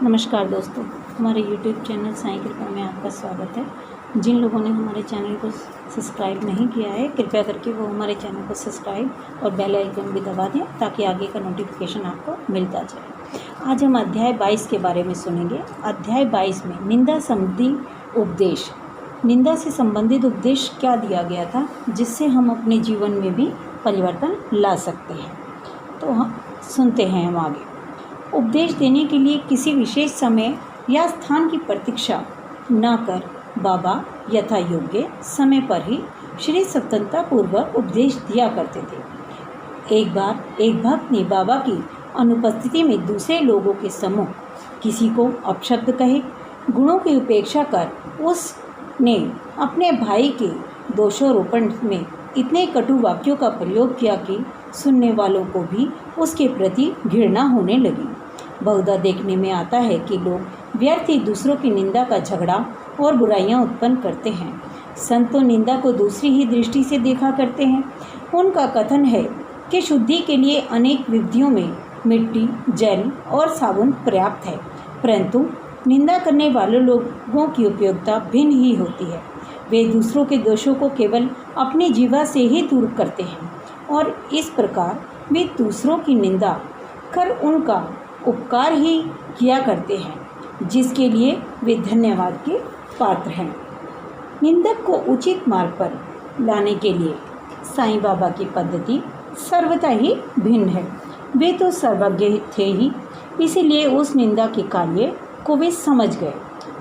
नमस्कार दोस्तों, हमारे YouTube चैनल साईं कृपा में आपका स्वागत है। जिन लोगों ने हमारे चैनल को सब्सक्राइब नहीं किया है, कृपया करके वो हमारे चैनल को सब्सक्राइब और बेल आइकन भी दबा दें ताकि आगे का नोटिफिकेशन आपको मिलता जाए। आज हम अध्याय 22 के बारे में सुनेंगे। अध्याय 22 में निंदा संबंधी उपदेश, निंदा से संबंधित उपदेश क्या दिया गया था जिससे हम अपने जीवन में भी परिवर्तन ला सकते हैं। तो हम सुनते हैं हम आगे। उपदेश देने के लिए किसी विशेष समय या स्थान की प्रतीक्षा न कर बाबा यथा योग्य समय पर ही श्री स्वतंत्रतापूर्वक उपदेश दिया करते थे। एक बार एक भक्त ने बाबा की अनुपस्थिति में दूसरे लोगों के सम्मुख किसी को अपशब्द कहे, गुणों की उपेक्षा कर उसने अपने भाई के दोषारोपण में इतने कटु वाक्यों का प्रयोग किया कि सुनने वालों को भी उसके प्रति घृणा होने लगी। बहुधा देखने में आता है कि लोग व्यर्थ ही दूसरों की निंदा का झगड़ा और बुराइयां उत्पन्न करते हैं। संत तो निंदा को दूसरी ही दृष्टि से देखा करते हैं। उनका कथन है कि शुद्धि के लिए अनेक विधियों में मिट्टी, जल और साबुन पर्याप्त है, परंतु निंदा करने वाले लोगों की उपयोगिता भिन्न ही होती है। वे दूसरों के दोषों को केवल अपनी जीवा से ही दूर करते हैं और इस प्रकार वे दूसरों की निंदा कर उनका उपकार ही किया करते हैं, जिसके लिए वे धन्यवाद के पात्र हैं। निंदक को उचित मार्ग पर लाने के लिए साईं बाबा की पद्धति सर्वथा ही भिन्न है। वे तो सर्वज्ञ थे ही, इसीलिए उस निंदा के कार्य को वे समझ गए।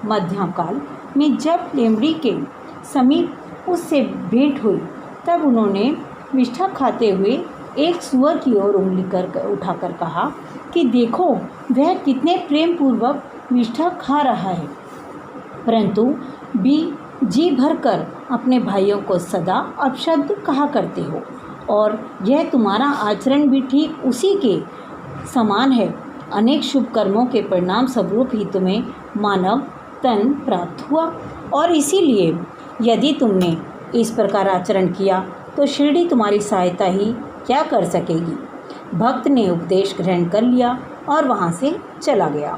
मध्यम काल में जब लेमड़ी के समीप उससे भेंट हुई, तब उन्होंने विष्ठा खाते हुए एक सुअर की ओर उंगली उठाकर कहा कि देखो वह कितने प्रेम पूर्वक विष्ठा खा रहा है, परंतु जी भर कर अपने भाइयों को सदा अपशब्द कहा करते हो और यह तुम्हारा आचरण भी ठीक उसी के समान है। अनेक शुभ कर्मों के परिणाम स्वरूप ही तुम्हें मानव तन प्राप्त हुआ और इसीलिए यदि तुमने इस प्रकार आचरण किया तो शिरडी तुम्हारी सहायता ही क्या कर सकेगी। भक्त ने उपदेश ग्रहण कर लिया और वहाँ से चला गया।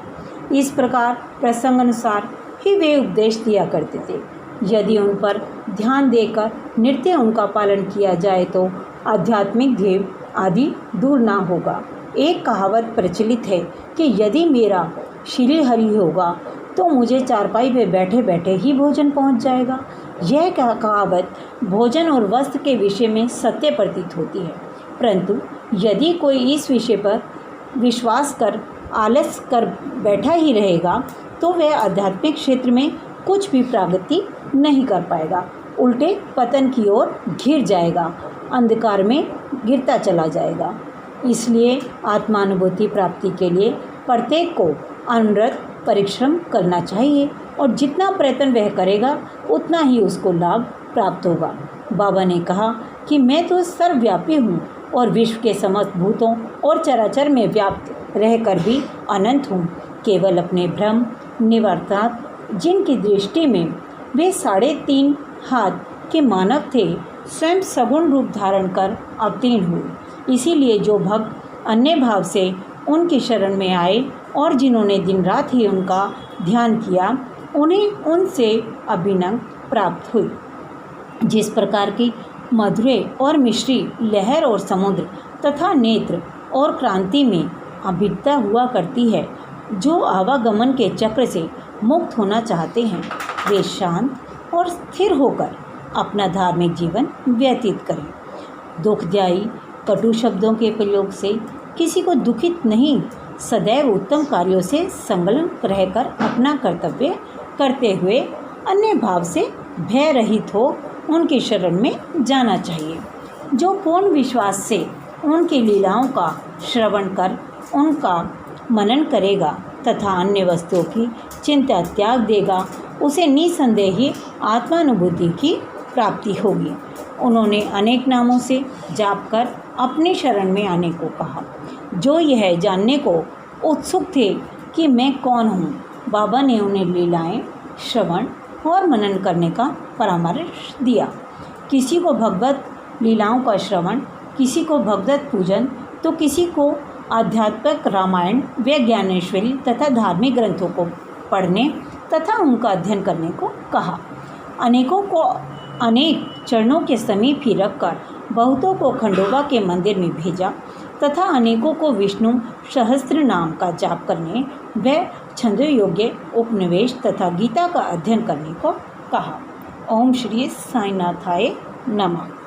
इस प्रकार प्रसंग अनुसार ही वे उपदेश दिया करते थे। यदि उन पर ध्यान देकर नित्य उनका पालन किया जाए तो आध्यात्मिक ध्येय आदि दूर ना होगा। एक कहावत प्रचलित है कि यदि मेरा श्री हरि होगा तो मुझे चारपाई पे बैठे बैठे ही भोजन पहुंच जाएगा। यह कहावत भोजन और वस्त्र के विषय में सत्य प्रतीत होती है, परंतु यदि कोई इस विषय पर विश्वास कर आलस कर बैठा ही रहेगा तो वह आध्यात्मिक क्षेत्र में कुछ भी प्रगति नहीं कर पाएगा, उल्टे पतन की ओर घिर जाएगा, अंधकार में गिरता चला जाएगा। इसलिए आत्मानुभूति प्राप्ति के लिए प्रत्येक को अनवरत परिश्रम करना चाहिए और जितना प्रयत्न वह करेगा उतना ही उसको लाभ प्राप्त होगा। बाबा ने कहा कि मैं तो सर्वव्यापी हूँ और विश्व के समस्त भूतों और चराचर में व्याप्त रहकर भी अनंत हूँ। केवल अपने भ्रम निवर्तक जिनकी दृष्टि में वे 3.5 हाथ के मानव थे, स्वयं सगुण रूप धारण कर अवतीर्ण हुए। इसीलिए जो भक्त अन्य भाव से उनकी शरण में आए और जिन्होंने दिन रात ही उनका ध्यान किया, उन्हें उनसे अभिनव प्राप्त हुई। जिस प्रकार की मधुरे और मिश्री लहर और समुद्र तथा नेत्र और क्रांति में अभिन्नता हुआ करती है, जो आवागमन के चक्र से मुक्त होना चाहते हैं वे शांत और स्थिर होकर अपना धार्मिक जीवन व्यतीत करें। दुखदायी कटु शब्दों के प्रयोग से किसी को दुखित नहीं, सदैव उत्तम कार्यों से संलग्न रहकर अपना कर्तव्य करते हुए अन्य भाव से भय रहित हो उनकी शरण में जाना चाहिए। जो पूर्ण विश्वास से उनकी लीलाओं का श्रवण कर उनका मनन करेगा तथा अन्य वस्तुओं की चिंता त्याग देगा, उसे निसंदेह ही आत्मानुभूति की प्राप्ति होगी। उन्होंने अनेक नामों से जाप कर अपनी शरण में आने को कहा। जो यह जानने को उत्सुक थे कि मैं कौन हूँ, बाबा ने उन्हें लीलाएं श्रवण और मनन करने का परामर्श दिया। किसी को भगवत लीलाओं का श्रवण, किसी को भगवत पूजन तो किसी को आध्यात्मिक रामायण व ज्ञानेश्वरी तथा धार्मिक ग्रंथों को पढ़ने तथा उनका अध्ययन करने को कहा। अनेकों को अनेक चरणों के समीप ही रखकर बहुतों को खंडोबा के मंदिर में भेजा तथा अनेकों को विष्णु सहस्त्र नाम का जाप करने व छंदो योग्य उपनिवेश तथा गीता का अध्ययन करने को कहा। ओम श्री साईनाथाय नमः।